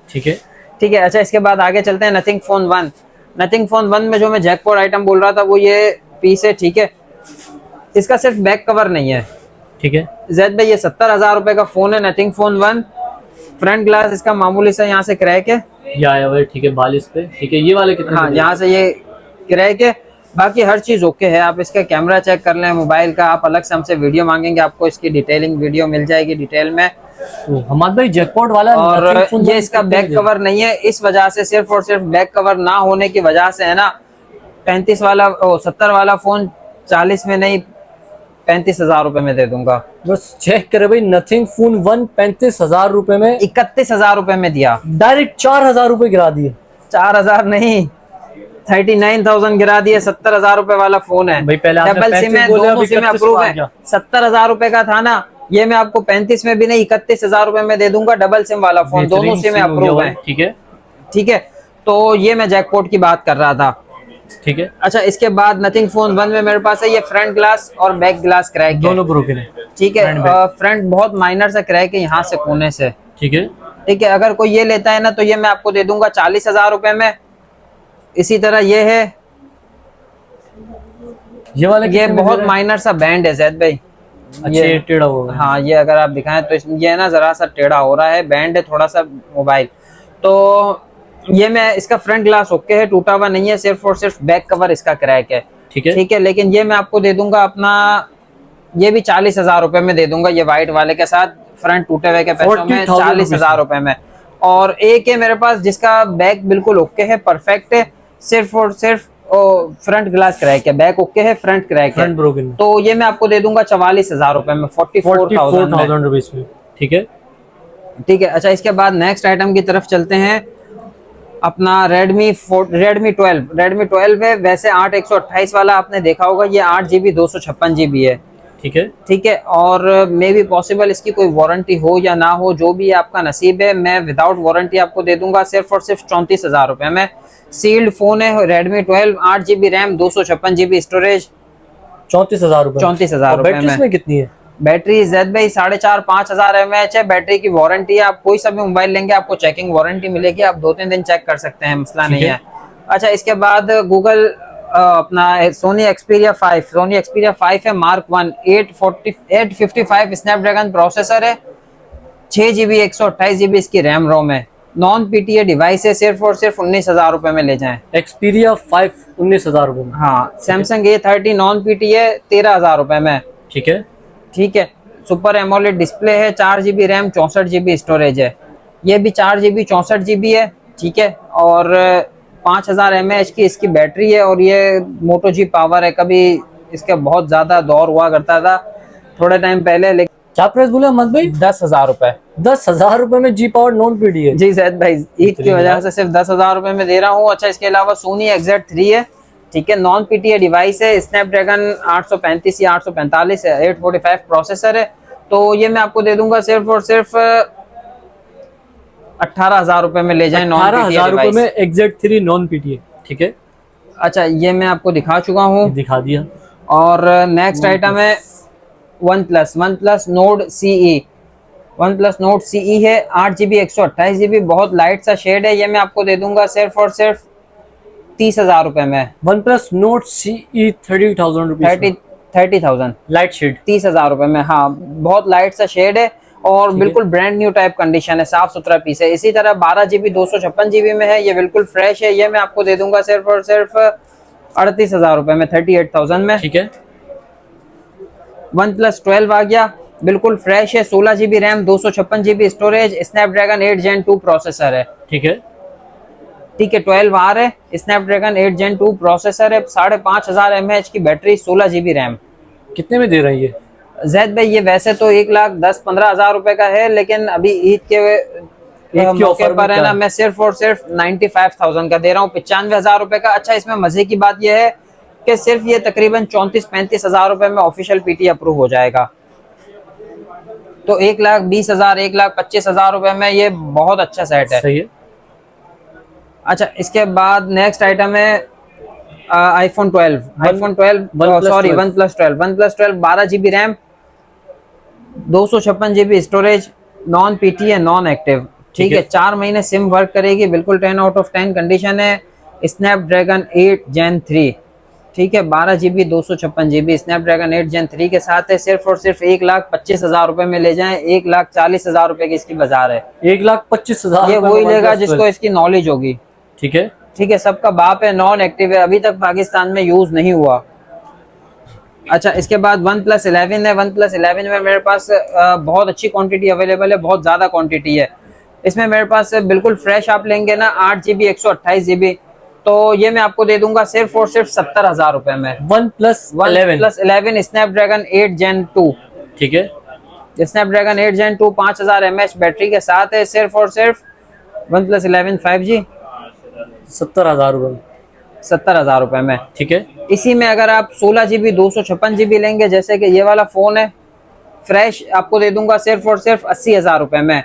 Speaker 1: ठीक है।
Speaker 2: ठीक है। अच्छा, इसके बाद आगे चलते हैं नथिंग फोन 1। नथिंग फोन 1 में जो मैं जैकपॉट आइटम बोल रहा था वो ये पीस है, ठीक है। इसका सिर्फ बैक कवर नहीं है,
Speaker 1: ठीक है।
Speaker 2: जैद भाई ये 70,000 रुपए का फोन है, नथिंग फोन 1। फ्रंट ग्लास इसका मामूली सा यहाँ से क्रैक है,
Speaker 1: ये आया हुआ है, ठीक है, 42 पे, ठीक है। ये वाले कितने
Speaker 2: हाँ,
Speaker 1: में दे
Speaker 2: यहाँ से ये क्रैक है, बाकी हर चीज ओके है। आप इसका कैमरा चेक कर लें मोबाइल का, आप अलग से हमसे वीडियो मांगेंगे, आपको इसकी डिटेलिंग वीडियो मिल जाएगी डिटेल में।
Speaker 1: तो हमाद भाई जैकपॉट वाला
Speaker 2: और
Speaker 1: Nothing Phone
Speaker 2: ये
Speaker 1: one
Speaker 2: इसका
Speaker 1: कितने
Speaker 2: बैक
Speaker 1: में दे रहे
Speaker 2: कवर नहीं है, इस वजह से सिर्फ और सिर्फ बैक कवर ना होने की वजह से है ना 35 वाला 70 वाला फोन 40 में नहीं 35,000 रुपए में दे दूंगा।
Speaker 1: हैं? बस चेक करे भाई, नथिंग फोन 1 35,000 रुपए में,
Speaker 2: 31,000 रुपए में दिया,
Speaker 1: डायरेक्ट 4,000 रुपए गिरा दिए।
Speaker 2: 4,000 नहीं 39,000 गिरा दिए। 70,000 रुपए वाला फोन है,
Speaker 1: भाई पहले आपने
Speaker 2: डबल सिम
Speaker 1: 35
Speaker 2: है,
Speaker 1: बोले,
Speaker 2: दोनों
Speaker 1: अभी
Speaker 2: सिम
Speaker 1: 31
Speaker 2: अप्रूव
Speaker 1: आ
Speaker 2: है।
Speaker 1: गया।
Speaker 2: 70,000 रुपए का था ना, ये मैं आपको 35 में भी नहीं 31,000 रुपए में दे दूंगा, डबल सिम वाला फोन, दोनों
Speaker 1: बेहतरीन
Speaker 2: सिम
Speaker 1: SIM हो गया
Speaker 2: अप्रूव
Speaker 1: भाई,
Speaker 2: है,
Speaker 1: ठीक है,
Speaker 2: ठीक है। तो ये मैं जैकपॉट की बात कर रहा था,
Speaker 1: ठीक है।
Speaker 2: अच्छा। इसके बाद नथिंग फोन 1 में मेरे पास है ये फ्रंट ग्लास और बैक ग्लास क्रैक है,
Speaker 1: दोनों ब्रोकन है,
Speaker 2: ठीक है। फ्रंट बहुत माइनर सा क्रैक है यहाँ से कोने से,
Speaker 1: ठीक है,
Speaker 2: ठीक है। अगर कोई ये लेता है ना तो ये मैं आपको दे दूंगा 40,000 रुपए में। इसी तरह ये है,
Speaker 1: ये वाला
Speaker 2: ये
Speaker 1: कितने में दे
Speaker 2: बहुत
Speaker 1: रहे हैं?
Speaker 2: माइनर सा बैंड है जैद भाई,
Speaker 1: अच्छा, ये टेढ़ा होगा।
Speaker 2: हाँ, ये अगर आप दिखाएं तो ये है ना जरा सा टेढ़ा हो रहा है, बैंड है थोड़ा सा मोबाइल। तो ये मैं इसका फ्रंट ग्लास ओके है, टूटा हुआ नहीं है, सिर्फ और सिर्फ बैक कवर इसका क्रैक है,
Speaker 1: ठीक है,
Speaker 2: ठीक है। लेकिन ये मैं आपको दे दूंगा अपना, ये भी 40,000 रुपए में दे दूंगा, ये व्हाइट वाले के साथ फ्रंट टूटे हुए के पैसों में 40,000 रुपए में। और एक है मेरे पास जिसका बैक बिल्कुल ओके है, परफेक्ट है, सिर्फ और सिर्फ फ्रंट ग्लास क्रैक है, बैक ओके है, फ्रंट क्रैक है,
Speaker 1: फ्रंट ब्रोकन,
Speaker 2: तो ये मैं आपको दे दूंगा 44,000 रुपए में, 44,000
Speaker 1: रुपीज में, ठीक है,
Speaker 2: ठीक है। अच्छा, इसके बाद नेक्स्ट आइटम की तरफ चलते हैं। अपना रेडमी 12 है, वैसे 8 128 वाला आपने देखा होगा, ये 8 GB 256 GB है।
Speaker 1: ठीक है।
Speaker 2: ठीक है, और मे भी पॉसिबल इसकी कोई वारंटी हो या ना हो, जो भी आपका नसीब है। मैं विदाउट वारंटी आपको दे दूंगा सिर्फ और सिर्फ 34,000 रुपए में। सील्ड फोन है, Redmi 12, 8 GB RAM, 256 GB storage,
Speaker 1: 34,000 रुपए।
Speaker 2: 34,000 रुपए
Speaker 1: बैटरी
Speaker 2: में।
Speaker 1: इसमें कितनी है?
Speaker 2: बैटरी जेड भाई 4,500 mAh है। बैटरी की वारंटी है, आप कोई सा भी मोबाइल लेंगे आपको चेकिंग वारंटी मिलेगी, आप 2-3 दिन चेक कर सकते हैं, मसला नहीं है। अच्छा, इसके बाद गूगल अपना सोनी एक्सपीरिया 5 है, मार्क 1, 855 स्नैपड्रैगन प्रोसेसर है, 6 GB 128 GB इसकी रैम रोम है, नॉन पीटीए डिवाइस है, सिर्फ और सिर्फ 19,000 रुपए में ले जाएं।
Speaker 1: एक्सपीरिया 5 19,000 रुपए में।
Speaker 2: हाँ, सैमसंग A30 नॉन पीटीए 13,000 रुपए में।
Speaker 1: ठीक है।
Speaker 2: ठीक है, सुपर एमोलेड डिस्प्ले है, 4 GB रैम, 64 GB स्टोरेज है, ये भी 4 GB 64 GB है। ठीक है, और 5,000 mAh की इसकी बैटरी है, और ये मोटो जी पावर है। कभी इसका बहुत ज्यादा दौर हुआ करता था थोड़े टाइम पहले, लेकिन
Speaker 1: क्या प्राइस बोला अहमद भाई?
Speaker 2: 10,000 रुपए।
Speaker 1: 10,000 रुपए में जी पावर नॉन पीडी है?
Speaker 2: जी जैद भाई, ईद की वजह से सिर्फ 10,000 रुपए में दे रहा हूँ। अच्छा, इसके अलावा सोनी XZ3 है। ठीक है, नॉन पीटीए डिवाइस है, स्नैपड्रैगन 835 या 845 है, 845 प्रोसेसर है। तो ये मैं आपको दे दूंगा सिर्फ और सिर्फ 18,000 रुपए में ले जाए।
Speaker 1: 18,000 रुपए में XZ3 नॉन पीटीए। ठीक है।
Speaker 2: अच्छा, ये मैं आपको दिखा चुका हूँ,
Speaker 1: दिखा दिया।
Speaker 2: और नेक्स्ट आइटम है one plus node CE। One plus Nord CE है, 8 GB 128 GB, बहुत लाइट सा शेड है। ये मैं आपको दे दूंगा सिर्फ और सिर्फ 30,000 रुपए में।
Speaker 1: OnePlus Nord CE 30,000 rupees.
Speaker 2: 30,000
Speaker 1: light shade
Speaker 2: 30,000 रुपए में। हाँ, बहुत लाइट सा शेड है, और बिल्कुल ब्रांड न्यू टाइप कंडीशन है, साफ सुथरा पीस है। इसी तरह 12 GB 256 GB में है, ये बिल्कुल फ्रेश है। ये मैं आपको दे दूंगा सिर्फ और सिर्फ 38,000 रुपए में, 38,000 में।
Speaker 1: ठीक है।
Speaker 2: वन प्लस 12 आ गया, बिल्कुल फ्रेश है, 16 GB RAM, 256 GB storage, Snapdragon 8 Gen 2 processor है।
Speaker 1: ठीक है।
Speaker 2: ठीक है, 12R है, स्नैपड्रैगन 8 Gen 2 प्रोसेसर है, 5,500 mAh की बैटरी, 16 GB रैम।
Speaker 1: कितने में दे रहे हैं ये?
Speaker 2: जैद भाई, ये वैसे तो 1,10,15,000 रुपए का है, लेकिन अभी ईद के मौके पर है ना, मैं सिर्फ और सिर्फ 95,000 का दे रहा हूँ, 95,000 रुपए का। अच्छा, इसमें मजे की बात यह है कि सिर्फ ये तकरीबन 34-35,000 रुपए में ऑफिशियल पीटी अप्रूव हो जाएगा। तो 1,20,000 1,25,000 रुपए में ये बहुत अच्छा सेट है।
Speaker 1: सही है।
Speaker 2: अच्छा, इसके बाद नेक्स्ट आइटम है one plus 12 12 GB RAM, 256 GB storage, non PTA, non active. ठीक है, 4 महीने सिम वर्क करेगी, बिल्कुल 10 आउट ऑफ 10 कंडीशन है। Snapdragon 8 Gen 3। ठीक है, 12 GB 256 GB स्नैपड्रैगन 8 Gen 3 के साथ है, सिर्फ और सिर्फ 1,25,000 रुपए में ले जाएं। 1,40,000 रुपए की इसकी बाजार है।
Speaker 1: 1,25,000
Speaker 2: ये वही लेगा जिसको इसकी नॉलेज होगी।
Speaker 1: ठीक है।
Speaker 2: ठीक है, सबका बाप है, नॉन एक्टिव है, अभी तक पाकिस्तान में यूज नहीं हुआ। अच्छा, इसके बाद वन प्लस 11 है। वन प्लस 11 में मेरे पास बहुत अच्छी क्वांटिटी अवेलेबल है, बहुत ज्यादा क्वांटिटी है। इसमें मेरे पास बिल्कुल फ्रेश आप लेंगे ना, 8 GB 128 GB, तो ये मैं आपको दे दूंगा सिर्फ और सिर्फ 70,000 रुपए में।
Speaker 1: One plus
Speaker 2: 11 Snapdragon 8 Gen 2।
Speaker 1: ठीक है।
Speaker 2: स्नैपड्रैगन 8 Gen 2 5,000 mAh बैटरी के साथ है, सिर्फ और सिर्फ वन प्लस 11 5G
Speaker 1: 70,000 रुपए।
Speaker 2: 70,000 रुपए में।
Speaker 1: ठीक है।
Speaker 2: इसी में अगर आप 16 GB 256 GB लेंगे, जैसे कि ये वाला फोन है, फ्रेश आपको दे दूंगा सिर्फ और सिर्फ 80,000 रुपए में।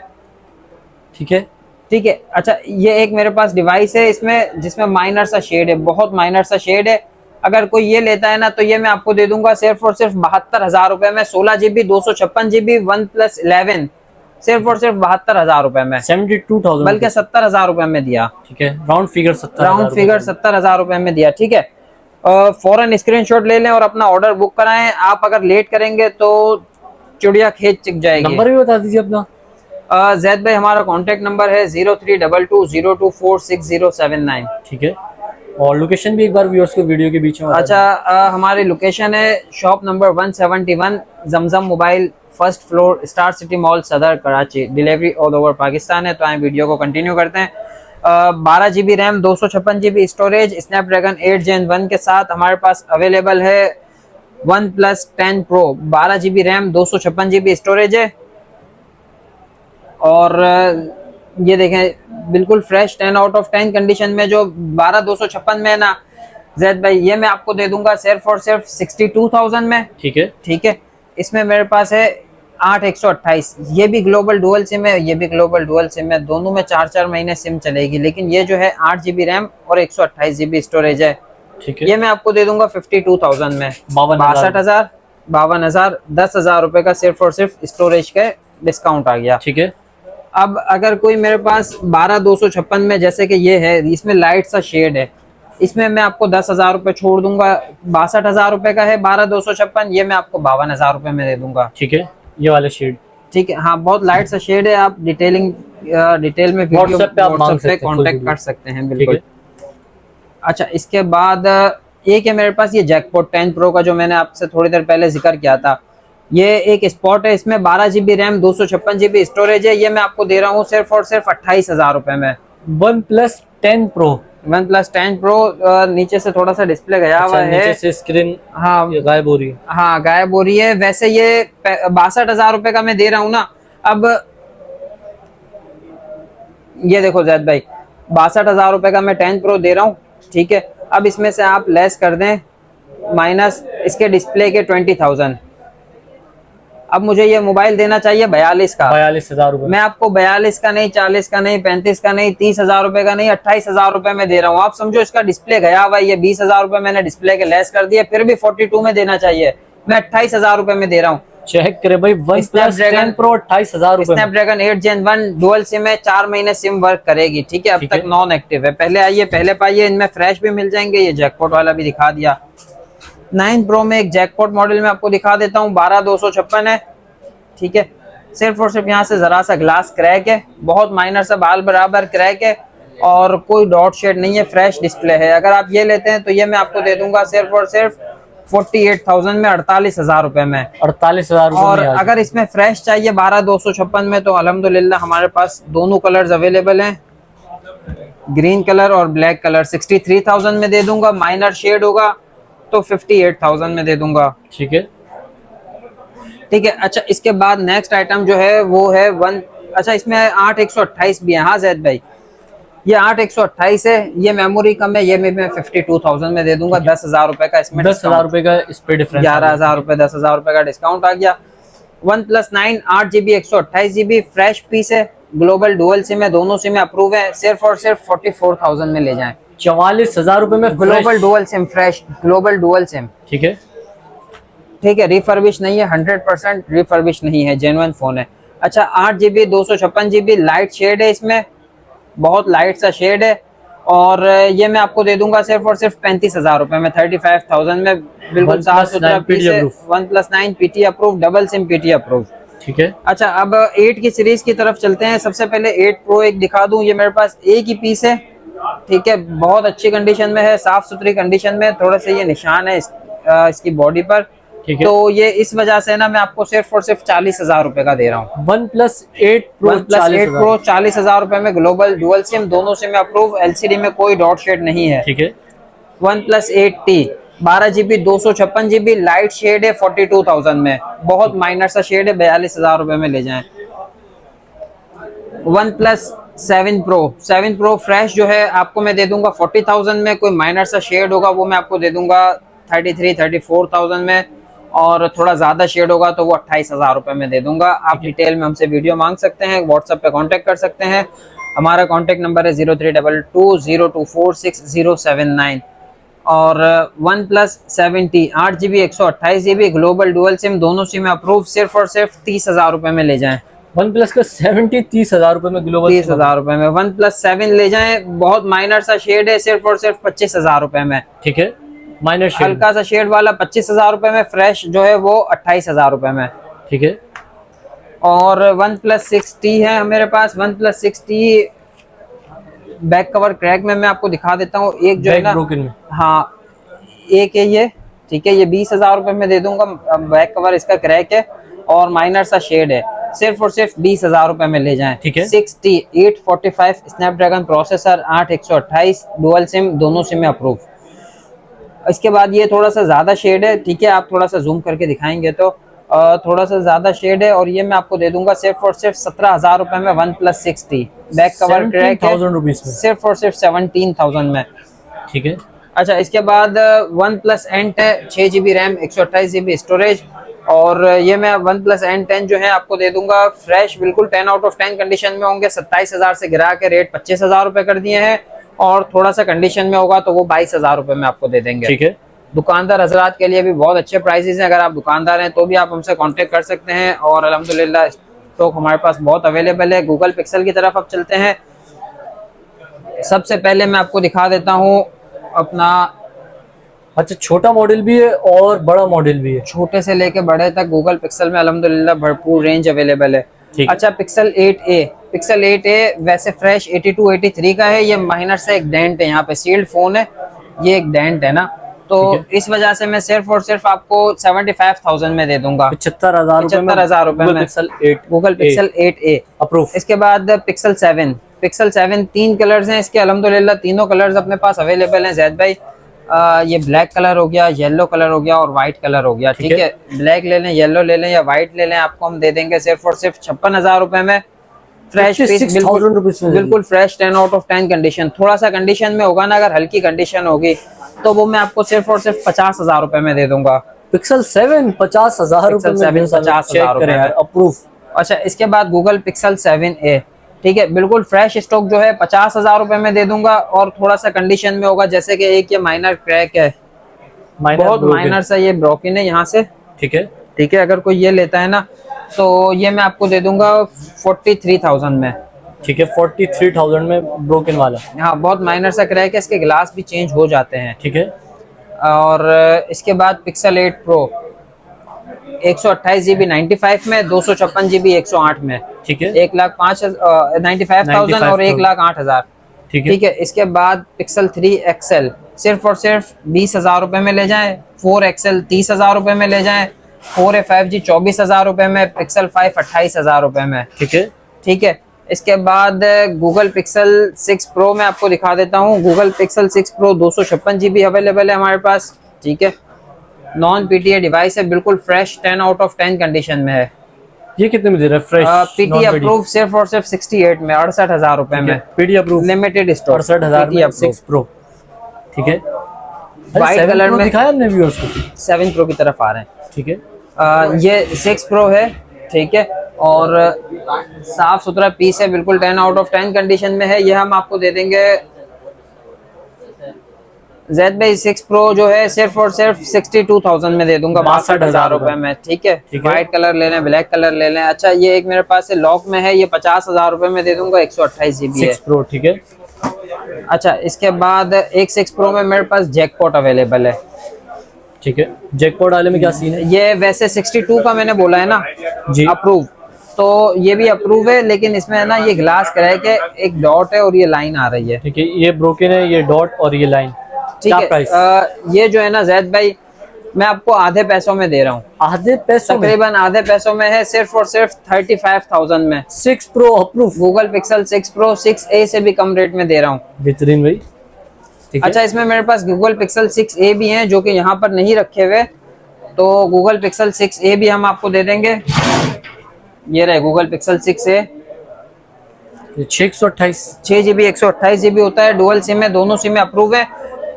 Speaker 1: ठीक है।
Speaker 2: ठीक है। अच्छा, ये एक मेरे पास डिवाइस है इसमें, जिसमें माइनर सा शेड है, बहुत माइनर सा शेड है। अगर कोई ये लेता है ना, तो ये मैं आपको दे दूंगा सिर्फ और सिर्फ 72,000 रुपए में। 16 GB 256 GB वन प्लस 11 सिर्फ और सिर्फ 72,000 रुपए में,
Speaker 1: 72,000
Speaker 2: बल्कि 70,000 रुपए में दिया।
Speaker 1: ठीक है, राउंड फिगर
Speaker 2: 70,000 रुपए में दिया। ठीक है, फौरन स्क्रीनशॉट ले लें और अपना ऑर्डर बुक कराएं। आप अगर लेट करेंगे तो चिड़िया खेत चिक जाएगी।
Speaker 1: नंबर भी बता दीजिए अपना।
Speaker 2: जैद भाई, हमारा कॉन्टेक्ट नंबर है 0322024607
Speaker 1: ठीक है, और लोकेशन भी एक बार व्यूअर्स को वीडियो के बीच में।
Speaker 2: अच्छा, हमारी लोकेशन है shop number 171 Zamzam mobile, first floor, star city mall, Saddar, Karachi. Delivery all over Pakistan है। तो आए वीडियो को कंटिन्यू करते हैं। 12 GB RAM, 256 GB storage, Snapdragon 8 Gen 1 के साथ हमारे पास अवेलेबल है one plus 10 Pro। 12 GB RAM, 256 GB storage है, और ये देखें बिल्कुल फ्रेश 10 आउट ऑफ 10 कंडीशन में जो 12256 में है ना जैद भाई, ये मैं आपको दे दूंगा सिर्फ और सिर्फ 62,000 में।
Speaker 1: ठीक है।
Speaker 2: ठीक है, इसमें मेरे पास है 8/128, ये भी ग्लोबल डुअल सिम है, ये भी ग्लोबल डुअल सिम है, दोनों में 4-4 महीने सिम चलेगी। लेकिन ये जो है 8 GB रैम और 128 GB स्टोरेज है।
Speaker 1: ठीक है।
Speaker 2: ये मैं आपको दे दूंगा 52,000 में, 62,000, 52,000, 10,000 रुपए का सिर्फ और सिर्फ स्टोरेज का डिस्काउंट आ गया।
Speaker 1: ठीक है।
Speaker 2: अब अगर कोई मेरे पास 12,256 में, जैसे कि ये है, इसमें लाइट सा शेड है, इसमें मैं आपको 10,000 रुपए छोड़ दूंगा। 62,000 रुपए का है 12,256, ये मैं आपको 52,000 रुपए में दे दूंगा।
Speaker 1: ठीक है, ये वाला शेड।
Speaker 2: ठीक है, हाँ बहुत लाइट सा शेड है। आप डिटेल में
Speaker 1: WhatsApp पे आप मांग सकते हैं,
Speaker 2: कांटेक्ट कर सकते हैं,
Speaker 1: ठीक
Speaker 2: बिल्कुल।
Speaker 1: है।
Speaker 2: अच्छा, इसके बाद एक है मेरे पास ये जैकपॉट 10 प्रो का, जो मैंने आपसे थोड़ी देर पहले जिक्र किया था। ये एक स्पॉट है, इसमें 12 GB रैम, 256 GB स्टोरेज है। ये मैं आपको दे रहा हूँ सिर्फ और सिर्फ 28,000 रुपए में।
Speaker 1: OnePlus 10 Pro।
Speaker 2: OnePlus 10 Pro, नीचे से थोड़ा सा डिस्प्ले गया हुआ है,
Speaker 1: नीचे से स्क्रीन
Speaker 2: हाँ
Speaker 1: गायब हो रही है।
Speaker 2: हाँ गायब हो रही है। वैसे ये 62,000 रुपए का मैं दे रहा हूँ ना। अब ये देखो जैद भाई, 62,000 रुपए का मैं 10 Pro दे रहा हूँ। ठीक है, अब इसमें से आप लेस कर दें माइनस इसके डिस्प्ले के 20,000। अब मुझे ये मोबाइल देना चाहिए 42 का,
Speaker 1: 42,000 रुपए।
Speaker 2: मैं आपको 42 का नहीं, 40 का नहीं, 35 का नहीं, 30,000 रुपए का नहीं, 28,000 रुपए में दे रहा हूँ। आप समझो इसका डिस्प्ले गया हुआ है, ये 20,000 रुपए मैंने डिस्प्ले के लेस कर दिए, फिर भी 42 में देना चाहिए, मैं 28,000 रुपए में दे रहा हूँ।
Speaker 1: चेक करे भाई, OnePlus 10 Pro 28,000 रुपए।
Speaker 2: स्नैपड्रैगन 8 Gen 1 डुअल सिम है, 4 महीने सिम वर्क करेगी। ठीक है, अब तक नॉन एक्टिव है। पहले आइए, पहले पाइए, इनमें फ्रेश भी मिल जाएंगे। ये जैकपॉट वाला भी दिखा दिया। 9 Pro में एक जैकपॉट मॉडल में आपको दिखा देता हूँ, 12,256 है। ठीक है, सिर्फ और सिर्फ यहाँ से जरा सा ग्लास क्रैक है, बहुत माइनर सा बाल बराबर क्रैक है, और कोई डॉट शेड नहीं है, फ्रेश डिस्प्ले है। अगर आप ये लेते हैं तो ये मैं आपको दे दूंगा सिर्फ और सिर्फ 48,000 में, 48,000 रुपए में।
Speaker 1: 48,000 रुपए।
Speaker 2: और अगर इसमें फ्रेश चाहिए 12,256 में, तो अल्हम्दुलिल्लाह हमारे पास दोनों कलर्स अवेलेबल हैं, ग्रीन कलर और ब्लैक कलर। 63,000 में दे दूंगा, माइनर शेड होगा तो 58,000 में दे दूंगा।
Speaker 1: ठीक है।
Speaker 2: ठीक है, अच्छा इसके बाद नेक्स्ट आइटम जो है वो है अच्छा इसमें 8/128 भी है। हाँ जैद भाई, ये 8/128 है, ये मेमोरी कम है, ये मैं 52,000 में दे दूंगा। 10,000 रुपए का इसमें
Speaker 1: 10,000 रुपए का इस पे डिफरेंस।
Speaker 2: 11,000 रुपए, 10,000 रुपए का डिस्काउंट आ गया। OnePlus 9 8 GB 128 GB fresh piece है, ग्लोबल डुअल सिम है, दोनों सिम अप्रूव है। सिर्फ और सिर्फ 44,000 में ले जाएं।
Speaker 1: 44,000 रुपए में
Speaker 2: global dual SIM, fresh global dual SIM.
Speaker 1: ठीक है।
Speaker 2: ठीक है, रिफर्बिश नहीं है, 100% रिफर्बिश नहीं है, जेन्युइन फोन है। अच्छा 8 GB 256 GB लाइट शेड है, इसमें बहुत लाइट सा शेड है, और ये मैं आपको दे दूंगा सिर्फ और सिर्फ 35,000 रुपए में, 35,000 में। बिल्कुल साफ सुथरा पीस है, OnePlus 9 PT approve, double SIM PT approve.
Speaker 1: ठीक है।
Speaker 2: अच्छा अब 8 की सीरीज की तरफ चलते हैं। सबसे पहले 8 Pro एक दिखा दूं, ये मेरे पास एक ही पीस है। ठीक है, बहुत अच्छी कंडीशन में है, साफ सुथरी कंडीशन में। थोड़ा सा ये निशान है इसकी बॉडी पर,
Speaker 1: ठीक है।
Speaker 2: तो ये इस वजह से ना मैं आपको सिर्फ और सिर्फ 40,000 रुपए का दे रहा हूँ।
Speaker 1: OnePlus 8 Pro
Speaker 2: 40,000 रुपए में, ग्लोबल डुअल सिम, दोनों सिम अप्रूव, LCD में कोई डॉट शेड नहीं है।
Speaker 1: ठीक है।
Speaker 2: OnePlus 8T 12 GB 256 GB light shade है, 42,000 में, बहुत माइनर सा शेड है, 42,000 रुपए में ले जाएं। OnePlus 7 Pro फ्रेश जो है आपको मैं दे दूंगा 40,000 में, कोई माइनर सा शेड होगा वो मैं आपको दे दूंगा 34,000 में, और थोड़ा ज्यादा शेड होगा तो वो 28,000 रुपए में दे दूंगा। आप डिटेल में हमसे वीडियो मांग सकते हैं, व्हाट्सएप पे कांटेक्ट कर सकते हैं। हमारा कांटेक्ट नंबर है 0322024679। और OnePlus 7T 8 GB 128 GB global dual SIM, दोनों सिम अप्रूव, सिर्फ और सिर्फ 30,000 रुपए में ले जाएं।
Speaker 1: OnePlus का 30,000 रुपए में ग्लोबल
Speaker 2: 30,000 रुपए में। OnePlus 7 ले जाएं, बहुत माइनर सा शेड है, सिर्फ और सिर्फ 25,000 रुपए में।
Speaker 1: ठीक है, माइनर शेड,
Speaker 2: हल्का सा शेड वाला 25,000 रुपए में, फ्रेश जो है वो 28,000 रुपए में।
Speaker 1: ठीक है।
Speaker 2: और OnePlus 6T है मेरे पास। OnePlus 6T back cover crack में मैं आपको दिखा देता हूँ, एक जो है ना,
Speaker 1: ब्रोकन में,
Speaker 2: हाँ एक है ये। ठीक है, ये 20,000 रुपए में दे दूंगा, बैक कवर इसका क्रैक है और माइनर सा शेड है, सिर्फ और सिर्फ 20,000 रुपए में ले जाएं।
Speaker 1: ठीक है।
Speaker 2: 6T 845 Snapdragon processor, 8/128 dual SIM, दोनों सिम में अप्रूव। इसके बाद ये थोड़ा सा ज्यादा शेड है, ठीक है, आप थोड़ा सा जूम करके दिखाएंगे तो थोड़ा सा ज्यादा शेड है और ये मैं आपको दे दूंगा सिर्फ और सिर्फ 17,000 रुपए में। OnePlus 6T back cover crack है,
Speaker 1: 17,000 रुपीज में,
Speaker 2: सिर्फ और सिर्फ 17,000 में।
Speaker 1: ठीक है।
Speaker 2: अच्छा, इसके बाद OnePlus N10 6GB RAM 128GB storage, और ये मैं OnePlus N10 जो है आपको दे दूंगा फ्रेश, बिल्कुल 10 आउट ऑफ 10 कंडीशन में होंगे। 27,000 से गिरा के रेट 25,000 रुपए कर दिए हैं, और थोड़ा सा कंडीशन में होगा तो वो 22,000 रुपए में आपको दे देंगे।
Speaker 1: ठीक है।
Speaker 2: दुकानदार हजरात के लिए भी बहुत अच्छे प्राइसेस हैं, अगर आप दुकानदार हैं तो भी आप हमसे कांटेक्ट कर सकते हैं, और अल्हम्दुलिल्लाह स्टॉक हमारे पास बहुत अवेलेबल है। गूगल पिक्सल की तरफ अब चलते हैं। सबसे पहले मैं आपको दिखा देता हूँ अपना,
Speaker 1: अच्छा, छोटा मॉडल भी है और बड़ा मॉडल भी है,
Speaker 2: छोटे से लेके बड़े तक गूगल पिक्सल में अल्हम्दुलिल्लाह भरपूर रेंज अवेलेबल है। अच्छा, पिक्सल 8a वैसे फ्रेश 82 83 का है, ये माइनर से एक डेंट है, यहाँ पे सील्ड फोन है, ये एक डेंट है ना, तो इस वजह से मैं सिर्फ और सिर्फ आपको 75,000 में दे दूंगा,
Speaker 1: 75,000 रुपए में
Speaker 2: गूगल पिक्सल 8a
Speaker 1: अप्रूव।
Speaker 2: इसके बाद पिक्सल 7 तीन कलर्स हैं इसके, अल्हम्दुलिल्लाह तीनों कलर्स अपने पास अवेलेबल हैं जैद भाई। ये ब्लैक कलर हो गया, येलो कलर हो गया और व्हाइट कलर हो गया, ठीक है। ब्लैक ले लें, येलो ले लें या व्हाइट ले लें, आपको हम दे देंगे सिर्फ और सिर्फ 56,000 रुपए में फ्रेश पीस, बिल्कुल फ्रेश 10 आउट ऑफ 10 कंडीशन। थोड़ा सा कंडीशन में होगा ना, अगर हल्की कंडीशन होगी तो वो मैं आपको सिर्फ और सिर्फ 50,000 रुपए में दे दूंगा।
Speaker 1: पिक्सल 7 50,000 रुपए में,
Speaker 2: 50,000 रुपए में
Speaker 1: अप्रूव।
Speaker 2: अच्छा, इसके बाद गूगल पिक्सल 7a, ठीक है, बिल्कुल फ्रेश स्टॉक जो है 50,000 रुपए में दे दूंगा, और थोड़ा सा कंडीशन में होगा, जैसे कि एक ये माइनर क्रैक है, बहुत माइनर सा ये ब्रोकन है यहाँ से,
Speaker 1: ठीक है।
Speaker 2: ठीक है, अगर कोई ये लेता है ना तो ये मैं आपको दे दूंगा 43,000 में,
Speaker 1: ठीक है। 43,000 में ब्रोकन वाला,
Speaker 2: हाँ, बहुत माइनर सा क्रैक है, इसके ग्लास भी चेंज हो जाते हैं,
Speaker 1: ठीक है।
Speaker 2: और इसके बाद पिक्सल 8 प्रो 128GB 95 में, 256GB 108 में,
Speaker 1: ठीक है।
Speaker 2: 1,95,000 और 1,08,000, ठीक है। इसके बाद पिक्सल 3 XL सिर्फ और सिर्फ 20,000 रुपए में ले जाएं, 4 XL 30,000 रुपए में ले जाएं, 4A 5G 24,000 रुपए में, पिक्सल 5 28,000 रुपए में,
Speaker 1: ठीक है,
Speaker 2: ठीक है। इसके बाद गूगल पिक्सल 6 प्रो में आपको दिखा देता हूँ। Google pixel 6 pro 256GB available है हमारे पास, ठीक है। नॉन PTA डिवाइस है, बिल्कुल फ्रेश 10 आउट ऑफ 10 कंडीशन में है।
Speaker 1: ये कितने में दे रहा है फ्रेश?
Speaker 2: PT अप्रूव सिर्फ और सिर्फ 68 में, 68,000 रुपए में,
Speaker 1: PT अप्रूव
Speaker 2: लिमिटेड स्टॉक,
Speaker 1: 68,000 में 6 प्रो, ठीक है।
Speaker 2: व्हाइट कलर में
Speaker 1: दिखाया हमने व्यूअर्स को,
Speaker 2: 7 प्रो की तरफ आ रहे हैं,
Speaker 1: ठीक है।
Speaker 2: ये 6 प्रो है, ठीक है, और साफ सुथरा पीस है, बिल्कुल 10 आउट ऑफ 10 कंडीशन में है। ये हम आपको दे देंगे ज़ैद भाई 6 प्रो जो है सिर्फ और सिर्फ 62,000 में दे दूंगा, 62,000 रुपए में, ठीक है। व्हाइट कलर ले लें, ब्लैक कलर ले लें। अच्छा, ये एक मेरे पास लॉक में है, ये 50,000 रुपए में दे दूंगा, 128GB है,
Speaker 1: 6 प्रो, ठीक है।
Speaker 2: अच्छा, इसके बाद एक 6 प्रो में मेरे पास जैकपॉट अवेलेबल है,
Speaker 1: ठीक है। जैकपॉट वाले में क्या सीन है?
Speaker 2: ये वैसे 62 का मैंने बोला है ना
Speaker 1: जी,
Speaker 2: अप्रूव, तो ये भी अप्रूव है, लेकिन इसमें है ना ये ग्लास क्रैक है, एक डॉट है और ये लाइन आ रही है,
Speaker 1: ठीक है। ये ब्रोकन है, ये डॉट और ये लाइन,
Speaker 2: ठीक है। ये जो है ना ज़ैद भाई, मैं आपको आधे पैसों में दे रहा हूँ,
Speaker 1: आधे पैसों में,
Speaker 2: तकरीबन आधे पैसों में है, सिर्फ और सिर्फ 35,000 में
Speaker 1: 6 pro approve.
Speaker 2: Google pixel 6 pro 6A से भी कम रेट में दे रहा हूँ,
Speaker 1: बेहतरीन भाई, ठीक है।
Speaker 2: अच्छा, इसमें मेरे पास गूगल पिक्सल 6A भी हैं जो कि यहाँ पर नहीं रखे हुए, तो गूगल पिक्सल 6A भी हम आपको दे देंगे। ये रहे Google pixel 6A, 6GB 128GB होता है, डुअल सिम है, दोनों सिम अप्रूव है।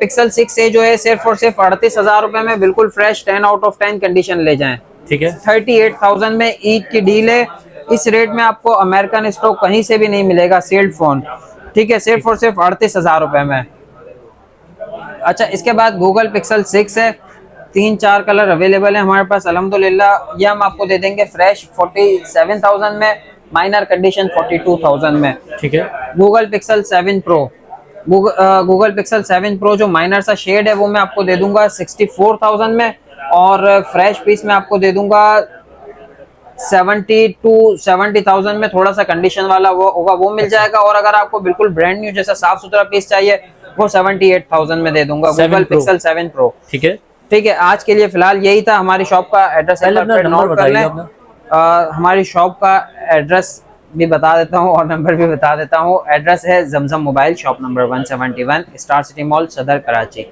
Speaker 2: पिक्सल 6A जो है सिर्फ और सिर्फ 38,000 रुपए में, बिल्कुल फ्रेश 10 आउट ऑफ 10 कंडीशन ले जाएं,
Speaker 1: ठीक है।
Speaker 2: 38,000 में ईद की डील है, इस रेट में आपको अमेरिकन स्टॉक कहीं से भी नहीं मिलेगा, सील्ड फोन, ठीक है, सिर्फ और सिर्फ 38,000 रुपए में। अच्छा, इसके बाद गूगल पिक्सल 6 है, 3-4 कलर अवेलेबल है हमारे पास अल्हम्दुलिल्लाह। ये हम आपको दे देंगे फ्रेश 47,000 में, माइनर कंडीशन 42,000 में, ठीक है। Google pixel 7 pro, Google pixel 7 pro जो माइनर सा शेड है वो मैं आपको दे दूंगा 64,000 में, और फ्रेश पीस में आपको दे दूंगा 70,000 में, थोड़ा सा कंडीशन वाला वो होगा, वो मिल जाएगा। और अगर आपको बिल्कुल ब्रांड न्यू जैसा साफ सुथरा पीस चाहिए वो 78,000 में दे दूंगा, गूगल पिक्सल 7 प्रो,
Speaker 1: ठीक है,
Speaker 2: ठीक है। आज के लिए फिलहाल यही था। हमारी शॉप का एड्रेस नोट कर लें, हमारी शॉप का एड्रेस भी बता देता हूँ और नंबर भी बता देता हूँ। एड्रेस है Zamzam mobile shop number 171, star city mall, Saddar, Karachi.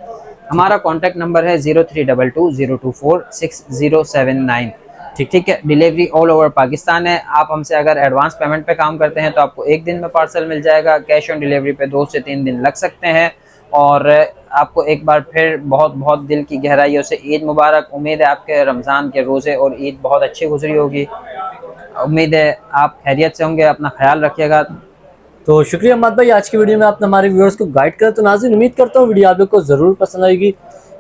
Speaker 2: हमारा कॉन्टैक्ट नंबर है 0322 024 6079। ठीक है। डिलीवरी ऑल ओवर पाकिस्तान है। आप हमसे अगर एडवांस पेमेंट पे काम करते हैं तो आपको 1 दिन में पार्सल मिल जाएगा। कैश ऑन डिलीवरी पे 2 से 3 दिन लग सकते हैं। और आपको एक बार फिर बहुत बहुत दिल की गहराइयों से ईद मुबारक। उम्मीद है आपके रमज़ान के रोज़े और ईद बहुत अच्छी गुजरी होगी। उम्मीद है आप खैरियत से होंगे। अपना ख्याल रखिएगा।
Speaker 1: तो शुक्रिया अहमद भाई, आज की वीडियो में आपने हमारे व्यूअर्स को गाइड करा। तो नाज़रीन, उम्मीद करता हूँ वीडियो आप लोग को ज़रूर पसंद आएगी।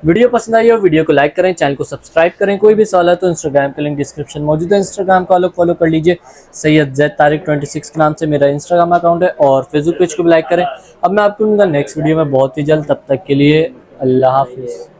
Speaker 1: वीडियो पसंद आई हो वीडियो को लाइक करें, चैनल को सब्सक्राइब करें। कोई भी सवाल है तो इंस्टाग्राम का लिंक डिस्क्रिप्शन मौजूद है, इंस्टाग्राम का लोग फॉलो कर लीजिए। सैयद जैद तारिक 26 के नाम से मेरा इंस्टाग्राम अकाउंट है, और फेसबुक पेज को भी लाइक करें। अब मैं आपको मिलूंगा नेक्स्ट वीडियो में बहुत ही जल्द। तब तक के लिए अल्लाह हाफिज़।